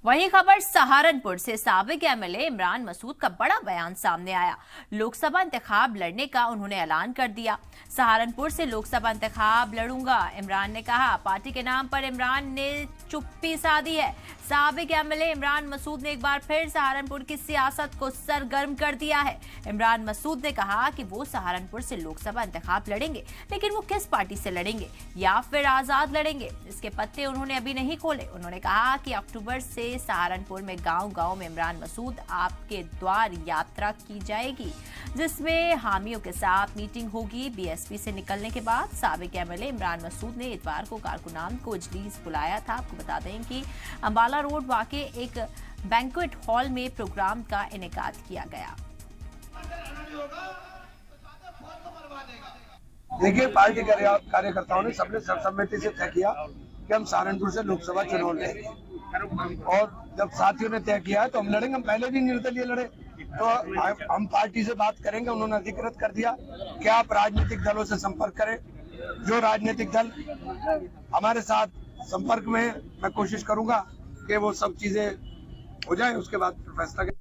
वहीं खबर सहारनपुर से साबिक एमएलए इमरान मसूद का बड़ा बयान सामने आया। लोकसभा इंतखाब लड़ने का उन्होंने ऐलान कर दिया। सहारनपुर से लोकसभा इंतखाब लड़ूंगा, इमरान ने कहा। पार्टी के नाम पर इमरान ने चुप्पी साधी है। साबिक एमएलए इमरान मसूद ने एक बार फिर सहारनपुर की सियासत को सरगर्म कर दिया है। इमरान मसूद ने कहा कि वो सहारनपुर से लोकसभा इंतखाब लड़ेंगे, लेकिन वो किस पार्टी से लड़ेंगे या फिर आजाद लड़ेंगे, इसके पत्ते उन्होंने अभी नहीं खोले। उन्होंने कहा कि अक्टूबर से सहारनपुर में गांव-गांव में इमरान मसूद आपके द्वार यात्रा की जाएगी, जिसमें हामियों के साथ मीटिंग होगी। बीएसपी से निकलने के बाद साबिक एमएलए इमरान मसूद ने इतवार को कारकुनान को इजलीस बुलाया था। आपको बता दें कि अंबाला रोड वाक़े एक बैंक्वेट हॉल में प्रोग्राम का इनेकाद किया गया। देखिए, पार्टी कार्यकर्ताओं ने सबने सर्वसम्मति से तय किया कि हम सहारनपुर से लोकसभा चुनाव लड़ेंगे, और जब साथियों ने तय किया है तो हम लड़ेंगे। हम पहले भी निर्दलीय लड़े, तो हम पार्टी से बात करेंगे। उन्होंने अधिकृत कर दिया कि आप राजनीतिक दलों से संपर्क करें। जो राजनीतिक दल हमारे साथ संपर्क में, मैं कोशिश करूंगा कि वो सब चीजें हो जाए, उसके बाद फैसला करें।